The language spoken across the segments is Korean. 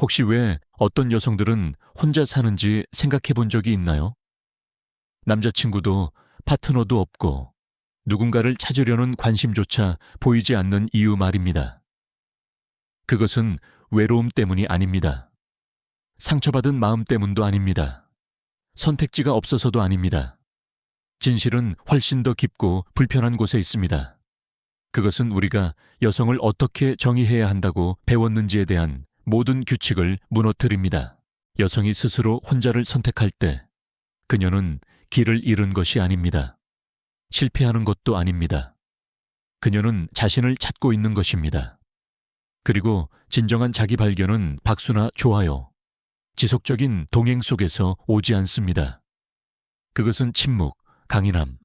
혹시 왜 어떤 여성들은 혼자 사는지 생각해 본 적이 있나요? 남자친구도 파트너도 없고 누군가를 찾으려는 관심조차 보이지 않는 이유 말입니다. 그것은 외로움 때문이 아닙니다. 상처받은 마음 때문도 아닙니다. 선택지가 없어서도 아닙니다. 진실은 훨씬 더 깊고 불편한 곳에 있습니다. 그것은 우리가 여성을 어떻게 정의해야 한다고 배웠는지에 대한 모든 규칙을 무너뜨립니다. 여성이 스스로 혼자를 선택할 때 그녀는 길을 잃은 것이 아닙니다. 실패하는 것도 아닙니다. 그녀는 자신을 찾고 있는 것입니다. 그리고 진정한 자기 발견은 박수나 좋아요, 지속적인 동행 속에서 오지 않습니다. 그것은 침묵, 강인함,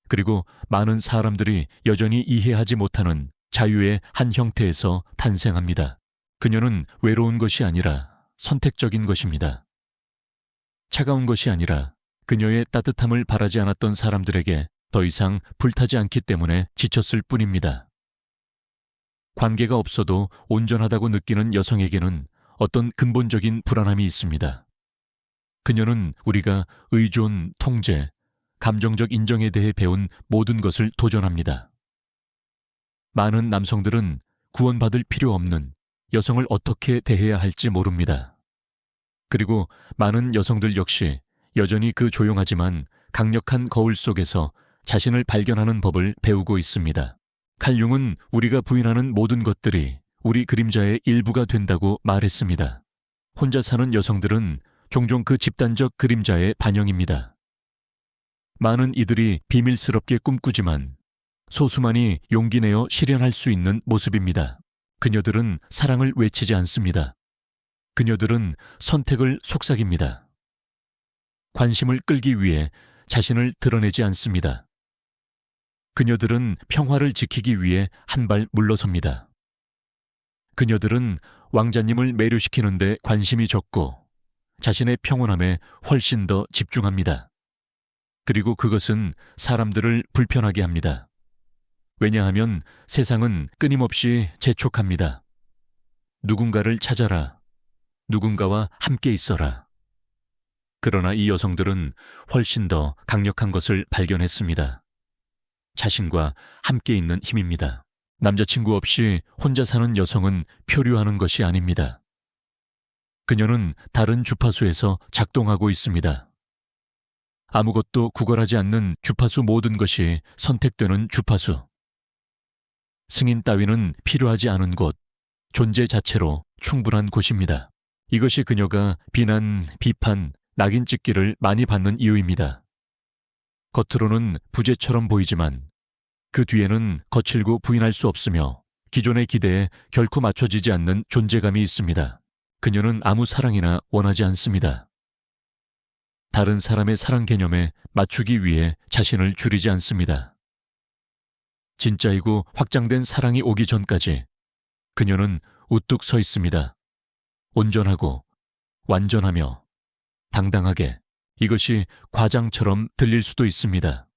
그리고 많은 사람들이 여전히 이해하지 못하는 자유의 한 형태에서 탄생합니다. 그녀는 외로운 것이 아니라 선택적인 것입니다. 차가운 것이 아니라 그녀의 따뜻함을 바라지 않았던 사람들에게 더 이상 불타지 않기 때문에 지쳤을 뿐입니다. 관계가 없어도 온전하다고 느끼는 여성에게는 어떤 근본적인 불안함이 있습니다. 그녀는 우리가 의존, 통제, 감정적 인정에 대해 배운 모든 것을 도전합니다. 많은 남성들은 구원받을 필요 없는 여성을 어떻게 대해야 할지 모릅니다. 그리고 많은 여성들 역시 여전히 그 조용하지만 강력한 거울 속에서 자신을 발견하는 법을 배우고 있습니다. 칼 융은 우리가 부인하는 모든 것들이 우리 그림자의 일부가 된다고 말했습니다. 혼자 사는 여성들은 종종 그 집단적 그림자의 반영입니다. 많은 이들이 비밀스럽게 꿈꾸지만 소수만이 용기 내어 실현할 수 있는 모습입니다. 그녀들은 사랑을 외치지 않습니다. 그녀들은 선택을 속삭입니다. 관심을 끌기 위해 자신을 드러내지 않습니다. 그녀들은 평화를 지키기 위해 한 발 물러섭니다. 그녀들은 왕자님을 매료시키는 데 관심이 적고 자신의 평온함에 훨씬 더 집중합니다. 그리고 그것은 사람들을 불편하게 합니다. 왜냐하면 세상은 끊임없이 재촉합니다. 누군가를 찾아라. 누군가와 함께 있어라. 그러나 이 여성들은 훨씬 더 강력한 것을 발견했습니다. 자신과 함께 있는 힘입니다. 남자친구 없이 혼자 사는 여성은 표류하는 것이 아닙니다. 그녀는 다른 주파수에서 작동하고 있습니다. 아무것도 구걸하지 않는 주파수 모든 것이 선택되는 주파수. 승인 따위는 필요하지 않은 곳, 존재 자체로 충분한 곳입니다. 이것이 그녀가 비난, 비판, 낙인 찍기를 많이 받는 이유입니다. 겉으로는 부재처럼 보이지만 그 뒤에는 거칠고 부인할 수 없으며 기존의 기대에 결코 맞춰지지 않는 존재감이 있습니다. 그녀는 아무 사랑이나 원하지 않습니다. 다른 사람의 사랑 개념에 맞추기 위해 자신을 줄이지 않습니다. 진짜이고 확장된 사랑이 오기 전까지 그녀는 우뚝 서 있습니다. 온전하고 완전하며 당당하게. 이것이 과장처럼 들릴 수도 있습니다.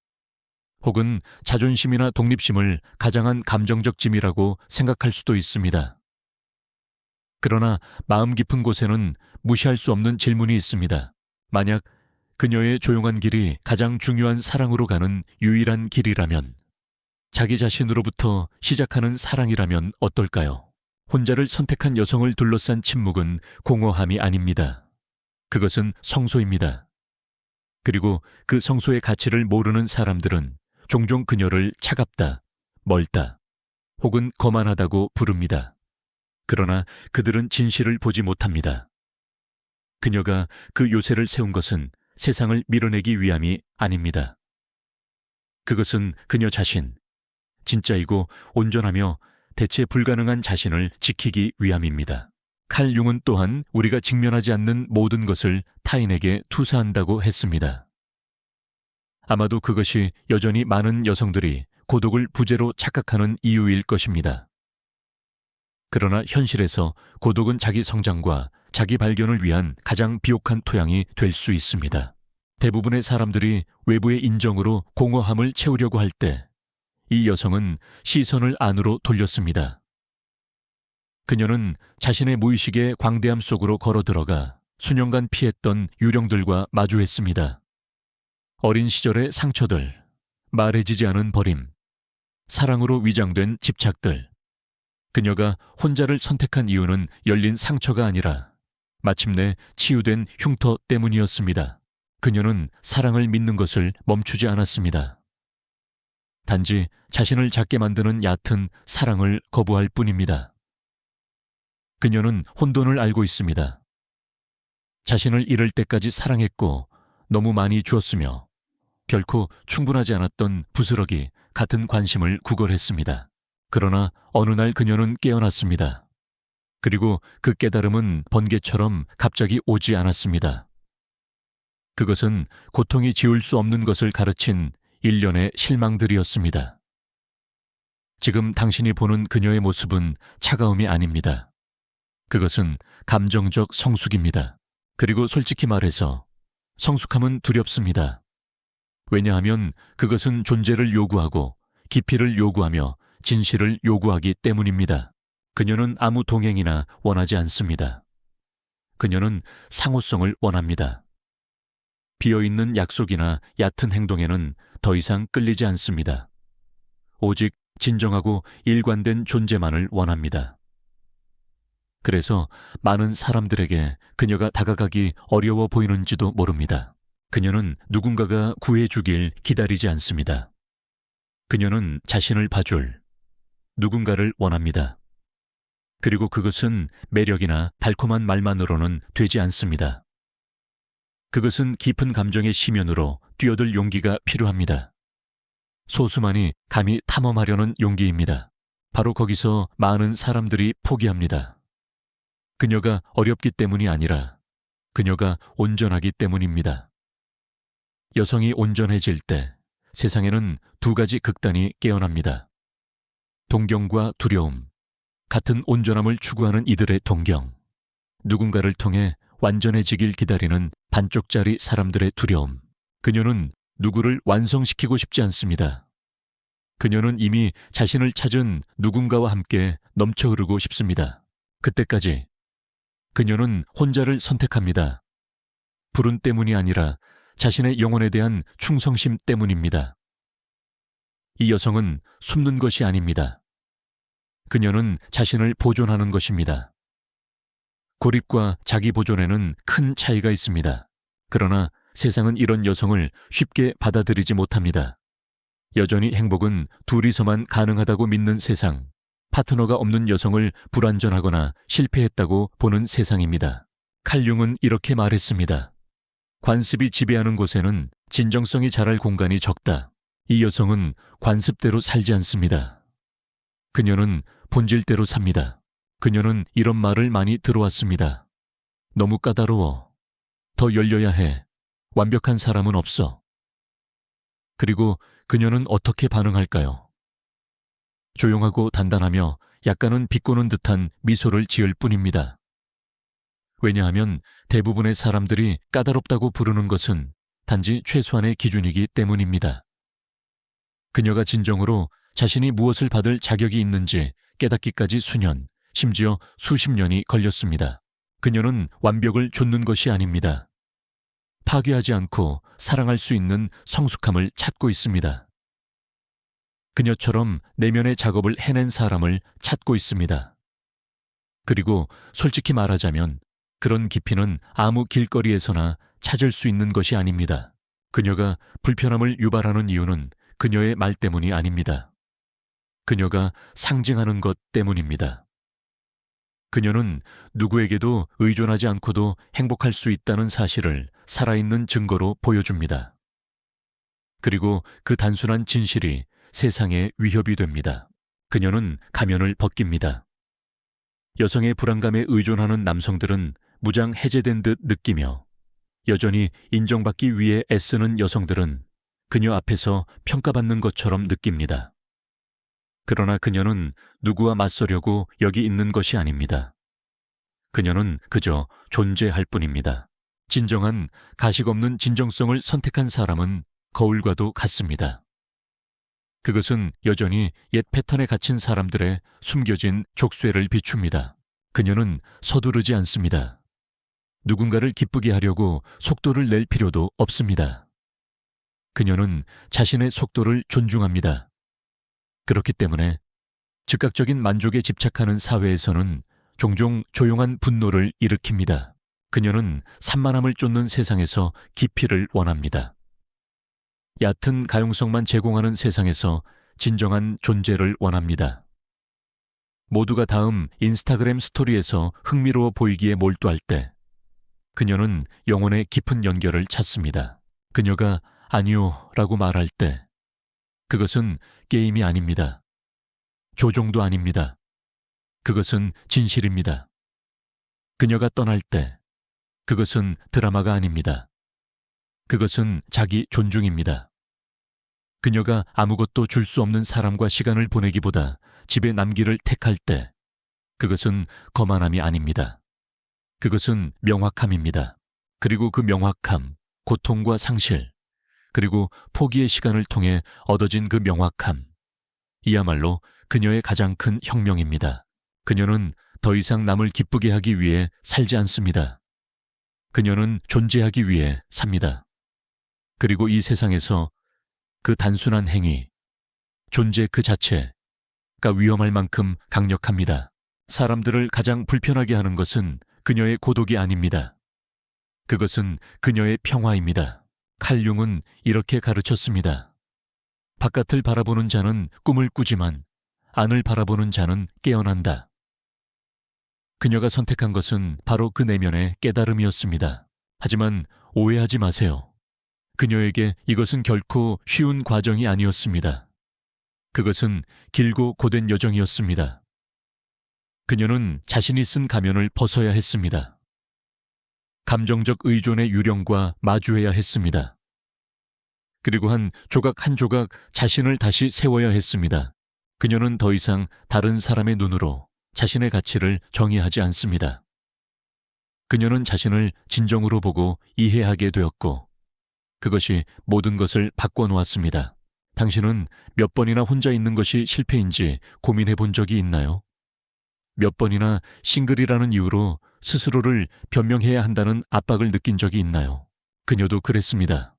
혹은 자존심이나 독립심을 가장한 감정적 짐이라고 생각할 수도 있습니다. 그러나 마음 깊은 곳에는 무시할 수 없는 질문이 있습니다. 만약 그녀의 조용한 길이 가장 중요한 사랑으로 가는 유일한 길이라면, 자기 자신으로부터 시작하는 사랑이라면 어떨까요? 혼자를 선택한 여성을 둘러싼 침묵은 공허함이 아닙니다. 그것은 성소입니다. 그리고 그 성소의 가치를 모르는 사람들은 종종 그녀를 차갑다, 멀다, 혹은 거만하다고 부릅니다. 그러나 그들은 진실을 보지 못합니다. 그녀가 그 요새를 세운 것은 세상을 밀어내기 위함이 아닙니다. 그것은 그녀 자신, 진짜이고 온전하며 대체 불가능한 자신을 지키기 위함입니다. 칼 융은 또한 우리가 직면하지 않는 모든 것을 타인에게 투사한다고 했습니다. 아마도 그것이 여전히 많은 여성들이 고독을 부재로 착각하는 이유일 것입니다. 그러나 현실에서 고독은 자기 성장과 자기 발견을 위한 가장 비옥한 토양이 될 수 있습니다. 대부분의 사람들이 외부의 인정으로 공허함을 채우려고 할 때 이 여성은 시선을 안으로 돌렸습니다. 그녀는 자신의 무의식의 광대함 속으로 걸어 들어가 수년간 피했던 유령들과 마주했습니다. 어린 시절의 상처들, 말해지지 않은 버림, 사랑으로 위장된 집착들. 그녀가 혼자를 선택한 이유는 열린 상처가 아니라 마침내 치유된 흉터 때문이었습니다. 그녀는 사랑을 믿는 것을 멈추지 않았습니다. 단지 자신을 작게 만드는 얕은 사랑을 거부할 뿐입니다. 그녀는 혼돈을 알고 있습니다. 자신을 잃을 때까지 사랑했고 너무 많이 주었으며 결코 충분하지 않았던 부스러기 같은 관심을 구걸했습니다. 그러나 어느 날 그녀는 깨어났습니다. 그리고 그 깨달음은 번개처럼 갑자기 오지 않았습니다. 그것은 고통이 지울 수 없는 것을 가르친 일련의 실망들이었습니다. 지금 당신이 보는 그녀의 모습은 차가움이 아닙니다. 그것은 감정적 성숙입니다. 그리고 솔직히 말해서 성숙함은 두렵습니다. 왜냐하면 그것은 존재를 요구하고 깊이를 요구하며 진실을 요구하기 때문입니다. 그녀는 아무 동행이나 원하지 않습니다. 그녀는 상호성을 원합니다. 비어있는 약속이나 얕은 행동에는 더 이상 끌리지 않습니다. 오직 진정하고 일관된 존재만을 원합니다. 그래서 많은 사람들에게 그녀가 다가가기 어려워 보이는지도 모릅니다. 그녀는 누군가가 구해주길 기다리지 않습니다. 그녀는 자신을 봐줄 누군가를 원합니다. 그리고 그것은 매력이나 달콤한 말만으로는 되지 않습니다. 그것은 깊은 감정의 심연으로 뛰어들 용기가 필요합니다. 소수만이 감히 탐험하려는 용기입니다. 바로 거기서 많은 사람들이 포기합니다. 그녀가 어렵기 때문이 아니라 그녀가 온전하기 때문입니다. 여성이 온전해질 때 세상에는 두 가지 극단이 깨어납니다. 동경과 두려움, 같은 온전함을 추구하는 이들의 동경, 누군가를 통해 완전해지길 기다리는 반쪽짜리 사람들의 두려움. 그녀는 누구를 완성시키고 싶지 않습니다. 그녀는 이미 자신을 찾은 누군가와 함께 넘쳐 흐르고 싶습니다. 그때까지 그녀는 혼자를 선택합니다. 불운 때문이 아니라 자신의 영혼에 대한 충성심 때문입니다. 이 여성은 숨는 것이 아닙니다. 그녀는 자신을 보존하는 것입니다. 고립과 자기 보존에는 큰 차이가 있습니다. 그러나 세상은 이런 여성을 쉽게 받아들이지 못합니다. 여전히 행복은 둘이서만 가능하다고 믿는 세상, 파트너가 없는 여성을 불완전하거나 실패했다고 보는 세상입니다. 칼 융은 이렇게 말했습니다. 관습이 지배하는 곳에는 진정성이 자랄 공간이 적다. 이 여성은 관습대로 살지 않습니다. 그녀는 본질대로 삽니다. 그녀는 이런 말을 많이 들어왔습니다. 너무 까다로워. 더 열려야 해. 완벽한 사람은 없어. 그리고 그녀는 어떻게 반응할까요? 조용하고 단단하며 약간은 비꼬는 듯한 미소를 지을 뿐입니다. 왜냐하면 대부분의 사람들이 까다롭다고 부르는 것은 단지 최소한의 기준이기 때문입니다. 그녀가 진정으로 자신이 무엇을 받을 자격이 있는지 깨닫기까지 수년, 심지어 수십 년이 걸렸습니다. 그녀는 완벽을 좇는 것이 아닙니다. 파괴하지 않고 사랑할 수 있는 성숙함을 찾고 있습니다. 그녀처럼 내면의 작업을 해낸 사람을 찾고 있습니다. 그리고 솔직히 말하자면 그런 깊이는 아무 길거리에서나 찾을 수 있는 것이 아닙니다. 그녀가 불편함을 유발하는 이유는 그녀의 말 때문이 아닙니다. 그녀가 상징하는 것 때문입니다. 그녀는 누구에게도 의존하지 않고도 행복할 수 있다는 사실을 살아있는 증거로 보여줍니다. 그리고 그 단순한 진실이 세상에 위협이 됩니다. 그녀는 가면을 벗깁니다. 여성의 불안감에 의존하는 남성들은 무장 해제된 듯 느끼며 여전히 인정받기 위해 애쓰는 여성들은 그녀 앞에서 평가받는 것처럼 느낍니다. 그러나 그녀는 누구와 맞서려고 여기 있는 것이 아닙니다. 그녀는 그저 존재할 뿐입니다. 진정한 가식 없는 진정성을 선택한 사람은 거울과도 같습니다. 그것은 여전히 옛 패턴에 갇힌 사람들의 숨겨진 족쇄를 비춥니다. 그녀는 서두르지 않습니다. 누군가를 기쁘게 하려고 속도를 낼 필요도 없습니다. 그녀는 자신의 속도를 존중합니다. 그렇기 때문에 즉각적인 만족에 집착하는 사회에서는 종종 조용한 분노를 일으킵니다. 그녀는 산만함을 쫓는 세상에서 깊이를 원합니다. 얕은 가용성만 제공하는 세상에서 진정한 존재를 원합니다. 모두가 다음 인스타그램 스토리에서 흥미로워 보이기에 몰두할 때 그녀는 영혼의 깊은 연결을 찾습니다. 그녀가 아니요 라고 말할 때 그것은 게임이 아닙니다. 조종도 아닙니다. 그것은 진실입니다. 그녀가 떠날 때 그것은 드라마가 아닙니다. 그것은 자기 존중입니다. 그녀가 아무것도 줄 수 없는 사람과 시간을 보내기보다 집에 남기를 택할 때 그것은 거만함이 아닙니다. 그것은 명확함입니다. 그리고 그 명확함, 고통과 상실, 그리고 포기의 시간을 통해 얻어진 그 명확함, 이야말로 그녀의 가장 큰 혁명입니다. 그녀는 더 이상 남을 기쁘게 하기 위해 살지 않습니다. 그녀는 존재하기 위해 삽니다. 그리고 이 세상에서 그 단순한 행위, 존재 그 자체가 위험할 만큼 강력합니다. 사람들을 가장 불편하게 하는 것은 그녀의 고독이 아닙니다. 그것은 그녀의 평화입니다. 칼 융은 이렇게 가르쳤습니다. 바깥을 바라보는 자는 꿈을 꾸지만 안을 바라보는 자는 깨어난다. 그녀가 선택한 것은 바로 그 내면의 깨달음이었습니다. 하지만 오해하지 마세요. 그녀에게 이것은 결코 쉬운 과정이 아니었습니다. 그것은 길고 고된 여정이었습니다. 그녀는 자신이 쓴 가면을 벗어야 했습니다. 감정적 의존의 유령과 마주해야 했습니다. 그리고 한 조각 한 조각 자신을 다시 세워야 했습니다. 그녀는 더 이상 다른 사람의 눈으로 자신의 가치를 정의하지 않습니다. 그녀는 자신을 진정으로 보고 이해하게 되었고 그것이 모든 것을 바꿔놓았습니다. 당신은 몇 번이나 혼자 있는 것이 실패인지 고민해 본 적이 있나요? 몇 번이나 싱글이라는 이유로 스스로를 변명해야 한다는 압박을 느낀 적이 있나요? 그녀도 그랬습니다.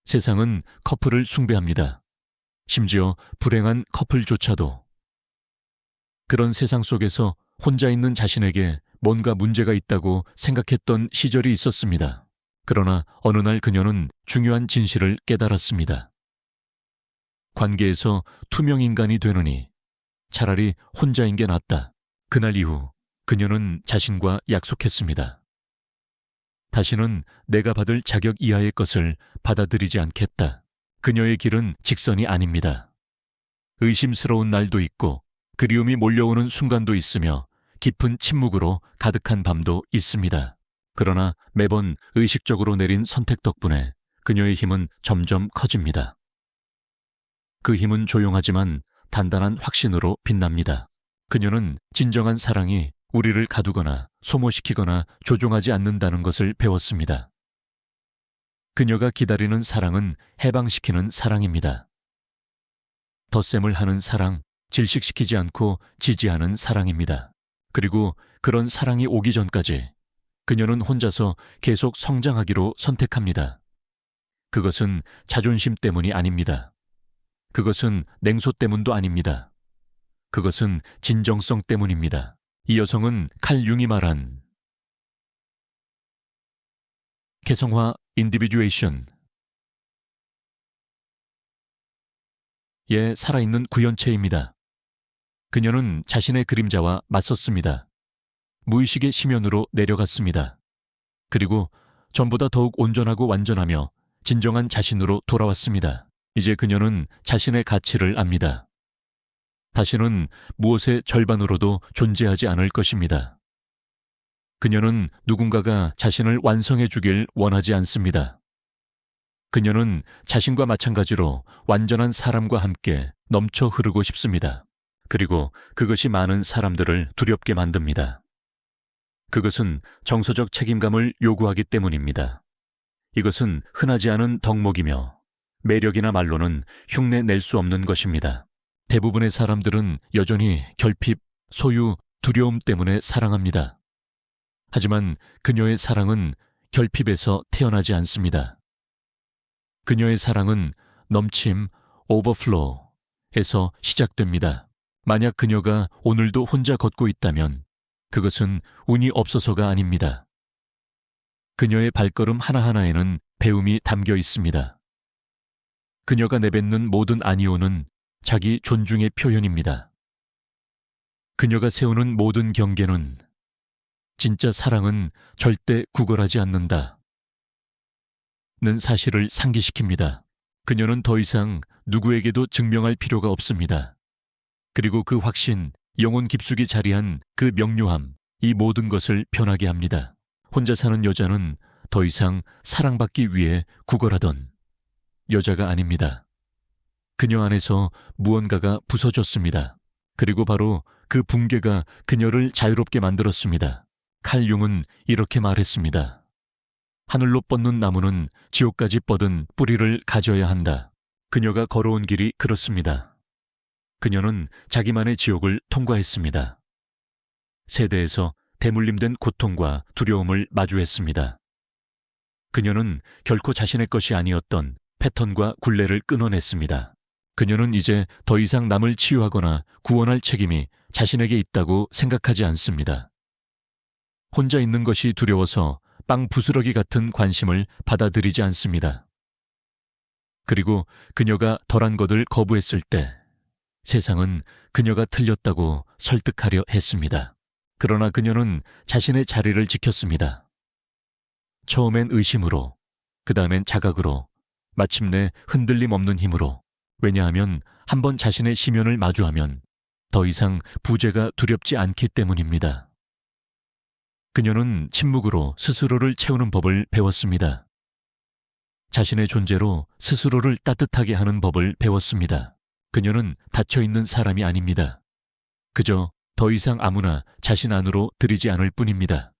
세상은 커플을 숭배합니다. 심지어 불행한 커플조차도. 그런 세상 속에서 혼자 있는 자신에게 뭔가 문제가 있다고 생각했던 시절이 있었습니다. 그러나 어느 날 그녀는 중요한 진실을 깨달았습니다. 관계에서 투명 인간이 되느니 차라리 혼자인 게 낫다. 그날 이후 그녀는 자신과 약속했습니다. 다시는 내가 받을 자격 이하의 것을 받아들이지 않겠다. 그녀의 길은 직선이 아닙니다. 의심스러운 날도 있고 그리움이 몰려오는 순간도 있으며 깊은 침묵으로 가득한 밤도 있습니다. 그러나 매번 의식적으로 내린 선택 덕분에 그녀의 힘은 점점 커집니다. 그 힘은 조용하지만 단단한 확신으로 빛납니다. 그녀는 진정한 사랑이 우리를 가두거나 소모시키거나 조종하지 않는다는 것을 배웠습니다. 그녀가 기다리는 사랑은 해방시키는 사랑입니다. 덧셈을 하는 사랑, 질식시키지 않고 지지하는 사랑입니다. 그리고 그런 사랑이 오기 전까지 그녀는 혼자서 계속 성장하기로 선택합니다. 그것은 자존심 때문이 아닙니다. 그것은 냉소 때문도 아닙니다. 그것은 진정성 때문입니다. 이 여성은 칼 융이 말한 개성화 인디비듀에이션 의 살아있는 구현체입니다. 그녀는 자신의 그림자와 맞섰습니다. 무의식의 심연으로 내려갔습니다. 그리고 전보다 더욱 온전하고 완전하며 진정한 자신으로 돌아왔습니다. 이제 그녀는 자신의 가치를 압니다. 다시는 무엇의 절반으로도 존재하지 않을 것입니다. 그녀는 누군가가 자신을 완성해 주길 원하지 않습니다. 그녀는 자신과 마찬가지로 완전한 사람과 함께 넘쳐 흐르고 싶습니다. 그리고 그것이 많은 사람들을 두렵게 만듭니다. 그것은 정서적 책임감을 요구하기 때문입니다. 이것은 흔하지 않은 덕목이며 매력이나 말로는 흉내 낼 수 없는 것입니다. 대부분의 사람들은 여전히 결핍, 소유, 두려움 때문에 사랑합니다. 하지만 그녀의 사랑은 결핍에서 태어나지 않습니다. 그녀의 사랑은 넘침, 오버플로우에서 시작됩니다. 만약 그녀가 오늘도 혼자 걷고 있다면 그것은 운이 없어서가 아닙니다. 그녀의 발걸음 하나하나에는 배움이 담겨 있습니다. 그녀가 내뱉는 모든 아니오는 자기 존중의 표현입니다. 그녀가 세우는 모든 경계는 진짜 사랑은 절대 구걸하지 않는다 는 사실을 상기시킵니다. 그녀는 더 이상 누구에게도 증명할 필요가 없습니다. 그리고 그 확신, 영혼 깊숙이 자리한 그 명료함, 이 모든 것을 변하게 합니다. 혼자 사는 여자는 더 이상 사랑받기 위해 구걸하던 여자가 아닙니다. 그녀 안에서 무언가가 부서졌습니다. 그리고 바로 그 붕괴가 그녀를 자유롭게 만들었습니다. 칼 융은 이렇게 말했습니다. 하늘로 뻗는 나무는 지옥까지 뻗은 뿌리를 가져야 한다. 그녀가 걸어온 길이 그렇습니다. 그녀는 자기만의 지옥을 통과했습니다. 세대에서 대물림된 고통과 두려움을 마주했습니다. 그녀는 결코 자신의 것이 아니었던 패턴과 굴레를 끊어냈습니다. 그녀는 이제 더 이상 남을 치유하거나 구원할 책임이 자신에게 있다고 생각하지 않습니다. 혼자 있는 것이 두려워서 빵 부스러기 같은 관심을 받아들이지 않습니다. 그리고 그녀가 덜한 것을 거부했을 때 세상은 그녀가 틀렸다고 설득하려 했습니다. 그러나 그녀는 자신의 자리를 지켰습니다. 처음엔 의심으로, 그 다음엔 자각으로, 마침내 흔들림 없는 힘으로. 왜냐하면 한번 자신의 심연을 마주하면 더 이상 부재가 두렵지 않기 때문입니다. 그녀는 침묵으로 스스로를 채우는 법을 배웠습니다. 자신의 존재로 스스로를 따뜻하게 하는 법을 배웠습니다. 그녀는 닫혀있는 사람이 아닙니다. 그저 더 이상 아무나 자신 안으로 들이지 않을 뿐입니다.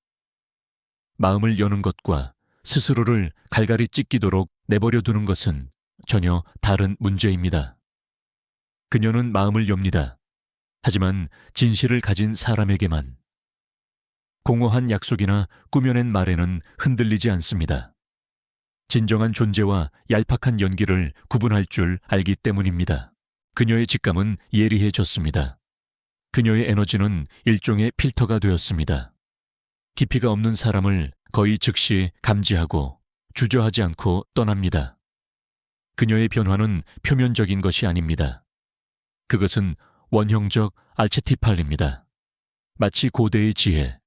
마음을 여는 것과 스스로를 갈갈이 찢기도록 내버려 두는 것은 전혀 다른 문제입니다. 그녀는 마음을 엽니다. 하지만 진실을 가진 사람에게만. 공허한 약속이나 꾸며낸 말에는 흔들리지 않습니다. 진정한 존재와 얄팍한 연기를 구분할 줄 알기 때문입니다. 그녀의 직감은 예리해졌습니다. 그녀의 에너지는 일종의 필터가 되었습니다. 깊이가 없는 사람을 거의 즉시 감지하고 주저하지 않고 떠납니다. 그녀의 변화는 표면적인 것이 아닙니다. 그것은 원형적 알체티팔입니다. 마치 고대의 지혜,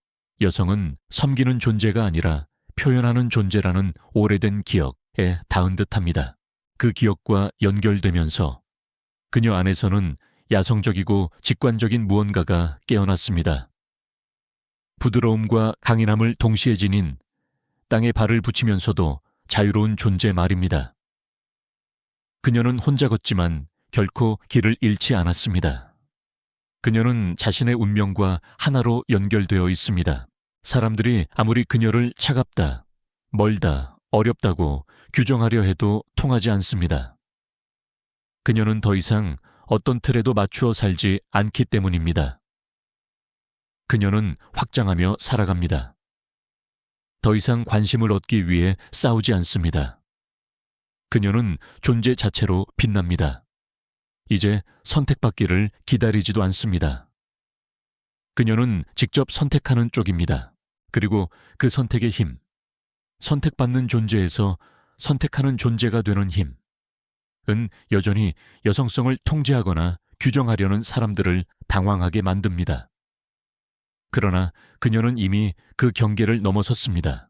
여성은 섬기는 존재가 아니라 표현하는 존재라는 오래된 기억에 닿은 듯합니다. 그 기억과 연결되면서 그녀 안에서는 야성적이고 직관적인 무언가가 깨어났습니다. 부드러움과 강인함을 동시에 지닌 땅에 발을 붙이면서도 자유로운 존재 말입니다. 그녀는 혼자 걷지만 결코 길을 잃지 않았습니다. 그녀는 자신의 운명과 하나로 연결되어 있습니다. 사람들이 아무리 그녀를 차갑다, 멀다, 어렵다고 규정하려 해도 통하지 않습니다. 그녀는 더 이상 어떤 틀에도 맞추어 살지 않기 때문입니다. 그녀는 확장하며 살아갑니다. 더 이상 관심을 얻기 위해 싸우지 않습니다. 그녀는 존재 자체로 빛납니다. 이제 선택받기를 기다리지도 않습니다. 그녀는 직접 선택하는 쪽입니다. 그리고 그 선택의 힘, 선택받는 존재에서 선택하는 존재가 되는 힘은 여전히 여성성을 통제하거나 규정하려는 사람들을 당황하게 만듭니다. 그러나 그녀는 이미 그 경계를 넘어섰습니다.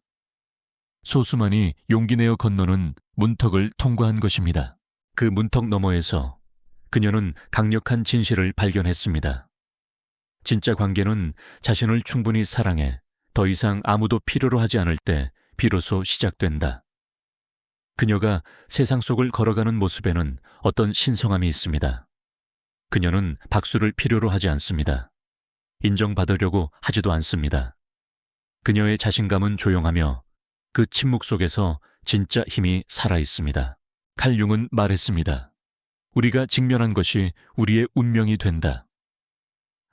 소수만이 용기 내어 건너는 문턱을 통과한 것입니다. 그 문턱 너머에서 그녀는 강력한 진실을 발견했습니다. 진짜 관계는 자신을 충분히 사랑해 더 이상 아무도 필요로 하지 않을 때 비로소 시작된다. 그녀가 세상 속을 걸어가는 모습에는 어떤 신성함이 있습니다. 그녀는 박수를 필요로 하지 않습니다. 인정받으려고 하지도 않습니다. 그녀의 자신감은 조용하며 그 침묵 속에서 진짜 힘이 살아 있습니다. 칼 융은 말했습니다. 우리가 직면한 것이 우리의 운명이 된다.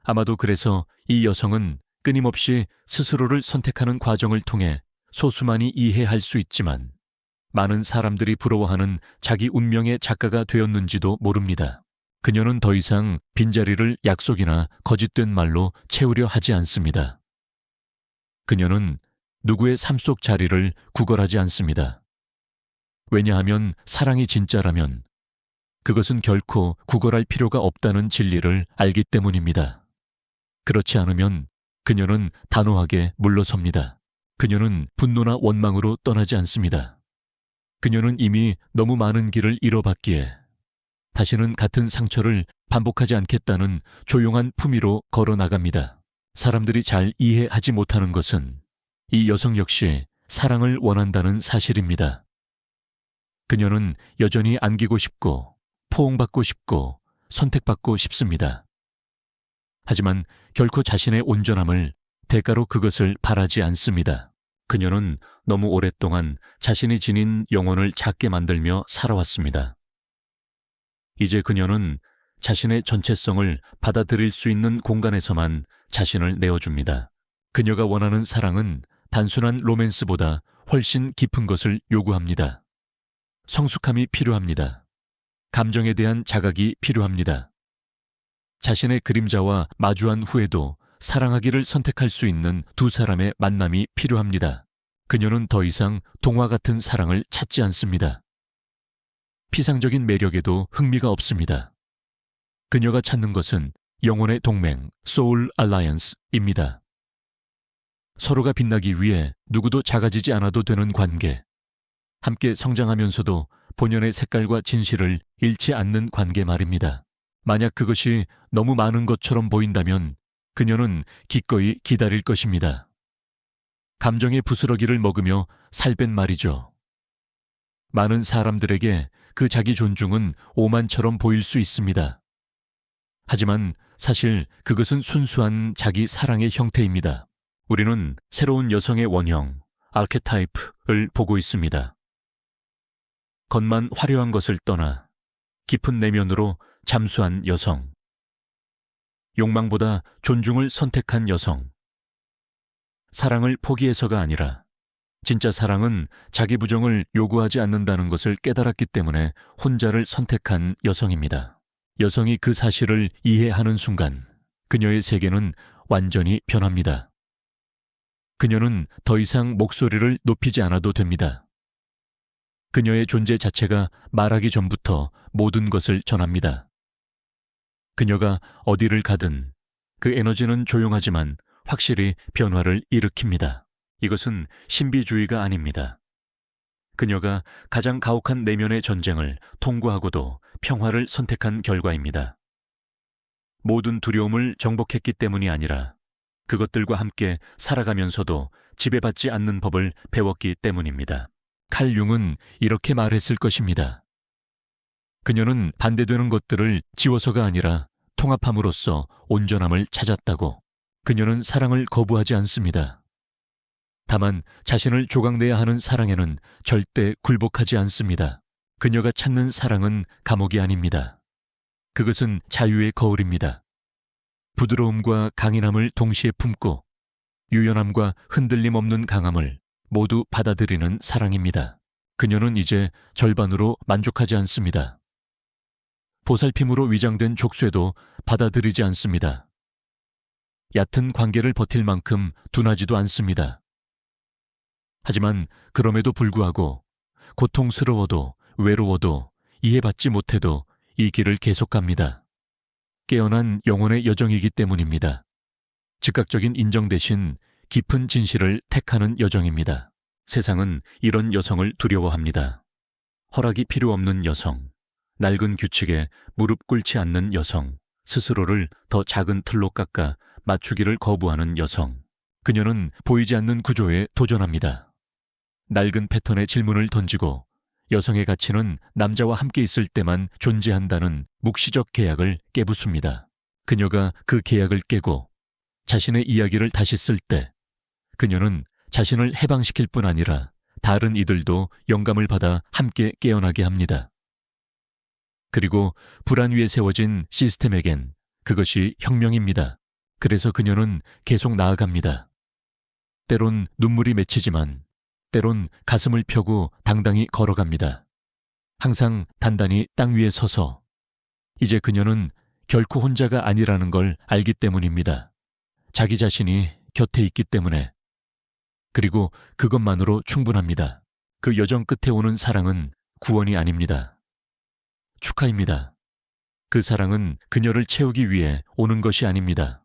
아마도 그래서 이 여성은 끊임없이 스스로를 선택하는 과정을 통해 소수만이 이해할 수 있지만 많은 사람들이 부러워하는 자기 운명의 작가가 되었는지도 모릅니다. 그녀는 더 이상 빈자리를 약속이나 거짓된 말로 채우려 하지 않습니다. 그녀는 누구의 삶 속 자리를 구걸하지 않습니다. 왜냐하면 사랑이 진짜라면 그것은 결코 구걸할 필요가 없다는 진리를 알기 때문입니다. 그렇지 않으면 그녀는 단호하게 물러섭니다. 그녀는 분노나 원망으로 떠나지 않습니다. 그녀는 이미 너무 많은 길을 잃어봤기에 다시는 같은 상처를 반복하지 않겠다는 조용한 품위로 걸어 나갑니다. 사람들이 잘 이해하지 못하는 것은 이 여성 역시 사랑을 원한다는 사실입니다. 그녀는 여전히 안기고 싶고 포옹받고 싶고 선택받고 싶습니다. 하지만 결코 자신의 온전함을 대가로 그것을 바라지 않습니다. 그녀는 너무 오랫동안 자신이 지닌 영혼을 작게 만들며 살아왔습니다. 이제 그녀는 자신의 전체성을 받아들일 수 있는 공간에서만 자신을 내어줍니다. 그녀가 원하는 사랑은 단순한 로맨스보다 훨씬 깊은 것을 요구합니다. 성숙함이 필요합니다. 감정에 대한 자각이 필요합니다. 자신의 그림자와 마주한 후에도 사랑하기를 선택할 수 있는 두 사람의 만남이 필요합니다. 그녀는 더 이상 동화 같은 사랑을 찾지 않습니다. 피상적인 매력에도 흥미가 없습니다. 그녀가 찾는 것은 영혼의 동맹, 소울 알라이언스입니다. 서로가 빛나기 위해 누구도 작아지지 않아도 되는 관계, 함께 성장하면서도 본연의 색깔과 진실을 잃지 않는 관계 말입니다. 만약 그것이 너무 많은 것처럼 보인다면 그녀는 기꺼이 기다릴 것입니다. 감정의 부스러기를 먹으며 살뺀 말이죠. 많은 사람들에게 그 자기 존중은 오만처럼 보일 수 있습니다. 하지만 사실 그것은 순수한 자기 사랑의 형태입니다. 우리는 새로운 여성의 원형, 아르케타이프를 보고 있습니다. 겉만 화려한 것을 떠나 깊은 내면으로 잠수한 여성. 욕망보다 존중을 선택한 여성. 사랑을 포기해서가 아니라 진짜 사랑은 자기 부정을 요구하지 않는다는 것을 깨달았기 때문에 혼자를 선택한 여성입니다. 여성이 그 사실을 이해하는 순간 그녀의 세계는 완전히 변합니다. 그녀는 더 이상 목소리를 높이지 않아도 됩니다. 그녀의 존재 자체가 말하기 전부터 모든 것을 전합니다. 그녀가 어디를 가든 그 에너지는 조용하지만 확실히 변화를 일으킵니다. 이것은 신비주의가 아닙니다. 그녀가 가장 가혹한 내면의 전쟁을 통과하고도 평화를 선택한 결과입니다. 모든 두려움을 정복했기 때문이 아니라 그것들과 함께 살아가면서도 지배받지 않는 법을 배웠기 때문입니다. 칼 융은 이렇게 말했을 것입니다. 그녀는 반대되는 것들을 지워서가 아니라 통합함으로써 온전함을 찾았다고. 그녀는 사랑을 거부하지 않습니다. 다만 자신을 조각내야 하는 사랑에는 절대 굴복하지 않습니다. 그녀가 찾는 사랑은 감옥이 아닙니다. 그것은 자유의 거울입니다. 부드러움과 강인함을 동시에 품고 유연함과 흔들림 없는 강함을 모두 받아들이는 사랑입니다. 그녀는 이제 절반으로 만족하지 않습니다. 보살핌으로 위장된 족쇄도 받아들이지 않습니다. 얕은 관계를 버틸 만큼 둔하지도 않습니다. 하지만 그럼에도 불구하고 고통스러워도 외로워도 이해받지 못해도 이 길을 계속 갑니다. 깨어난 영혼의 여정이기 때문입니다. 즉각적인 인정 대신 깊은 진실을 택하는 여정입니다. 세상은 이런 여성을 두려워합니다. 허락이 필요 없는 여성, 낡은 규칙에 무릎 꿇지 않는 여성, 스스로를 더 작은 틀로 깎아 맞추기를 거부하는 여성. 그녀는 보이지 않는 구조에 도전합니다. 낡은 패턴의 질문을 던지고 여성의 가치는 남자와 함께 있을 때만 존재한다는 묵시적 계약을 깨부숩니다. 그녀가 그 계약을 깨고 자신의 이야기를 다시 쓸 때 그녀는 자신을 해방시킬 뿐 아니라 다른 이들도 영감을 받아 함께 깨어나게 합니다. 그리고 불안 위에 세워진 시스템에겐 그것이 혁명입니다. 그래서 그녀는 계속 나아갑니다. 때론 눈물이 맺히지만 때론 가슴을 펴고 당당히 걸어갑니다. 항상 단단히 땅 위에 서서 이제 그녀는 결코 혼자가 아니라는 걸 알기 때문입니다. 자기 자신이 곁에 있기 때문에. 그리고 그것만으로 충분합니다. 그 여정 끝에 오는 사랑은 구원이 아닙니다. 축하입니다. 그 사랑은 그녀를 채우기 위해 오는 것이 아닙니다.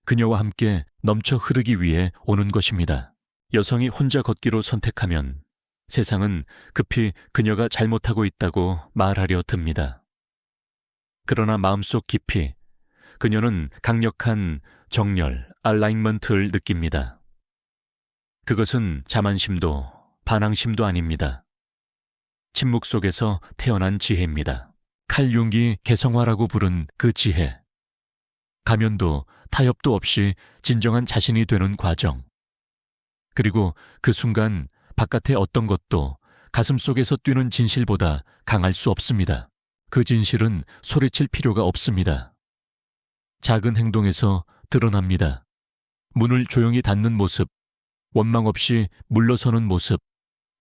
그녀와 함께 넘쳐 흐르기 위해 오는 것입니다. 여성이 혼자 걷기로 선택하면 세상은 급히 그녀가 잘못하고 있다고 말하려 듭니다. 그러나 마음속 깊이 그녀는 강력한 정렬, 알라인먼트를 느낍니다. 그것은 자만심도 반항심도 아닙니다. 침묵 속에서 태어난 지혜입니다. 칼 융이 개성화라고 부른 그 지혜. 가면도 타협도 없이 진정한 자신이 되는 과정. 그리고 그 순간 바깥의 어떤 것도 가슴 속에서 뛰는 진실보다 강할 수 없습니다. 그 진실은 소리칠 필요가 없습니다. 작은 행동에서 드러납니다. 문을 조용히 닫는 모습, 원망 없이 물러서는 모습,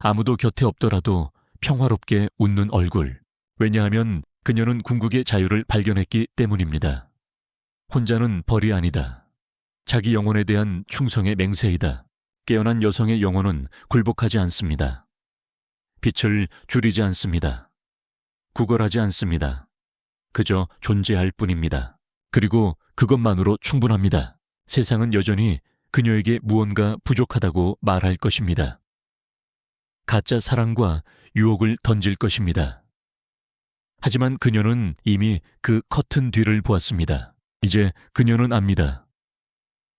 아무도 곁에 없더라도 평화롭게 웃는 얼굴. 왜냐하면 그녀는 궁극의 자유를 발견했기 때문입니다. 혼자는 벌이 아니다. 자기 영혼에 대한 충성의 맹세이다. 깨어난 여성의 영혼은 굴복하지 않습니다. 빛을 줄이지 않습니다. 구걸하지 않습니다. 그저 존재할 뿐입니다. 그리고 그것만으로 충분합니다. 세상은 여전히 그녀에게 무언가 부족하다고 말할 것입니다. 가짜 사랑과 유혹을 던질 것입니다. 하지만 그녀는 이미 그 커튼 뒤를 보았습니다. 이제 그녀는 압니다.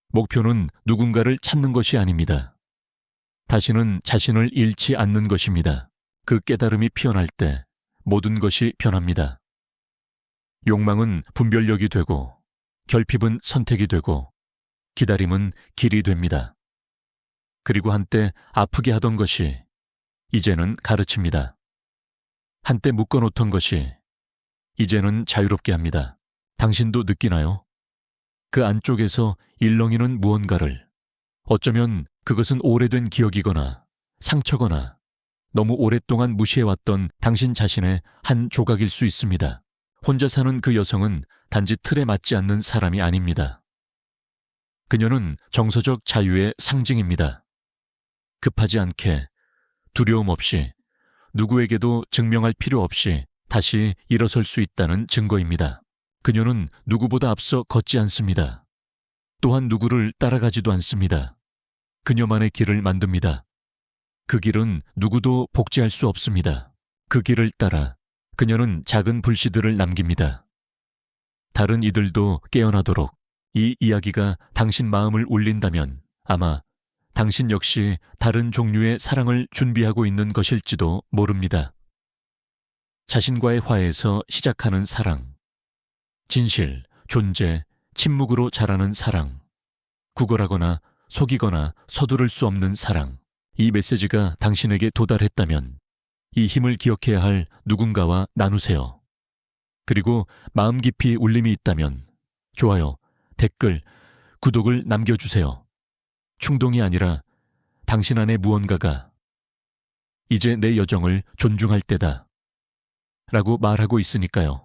목표는 누군가를 찾는 것이 아닙니다. 다시는 자신을 잃지 않는 것입니다. 그 깨달음이 피어날 때 모든 것이 변합니다. 욕망은 분별력이 되고, 결핍은 선택이 되고, 기다림은 길이 됩니다. 그리고 한때 아프게 하던 것이 이제는 가르칩니다. 한때 묶어놓던 것이 이제는 자유롭게 합니다. 당신도 느끼나요? 그 안쪽에서 일렁이는 무언가를. 어쩌면 그것은 오래된 기억이거나 상처거나 너무 오랫동안 무시해왔던 당신 자신의 한 조각일 수 있습니다. 혼자 사는 그 여성은 단지 틀에 맞지 않는 사람이 아닙니다. 그녀는 정서적 자유의 상징입니다. 급하지 않게, 두려움 없이, 누구에게도 증명할 필요 없이 다시 일어설 수 있다는 증거입니다. 그녀는 누구보다 앞서 걷지 않습니다. 또한 누구를 따라가지도 않습니다. 그녀만의 길을 만듭니다. 그 길은 누구도 복제할 수 없습니다. 그 길을 따라 그녀는 작은 불씨들을 남깁니다. 다른 이들도 깨어나도록. 이 이야기가 당신 마음을 울린다면 아마 당신 역시 다른 종류의 사랑을 준비하고 있는 것일지도 모릅니다. 자신과의 화해에서 시작하는 사랑. 진실, 존재, 침묵으로 자라는 사랑. 구걸하거나 속이거나 서두를 수 없는 사랑. 이 메시지가 당신에게 도달했다면 이 힘을 기억해야 할 누군가와 나누세요. 그리고 마음 깊이 울림이 있다면 좋아요, 댓글, 구독을 남겨주세요. 충동이 아니라 당신 안에 무언가가 이제 내 여정을 존중할 때다 라고 말하고 있으니까요.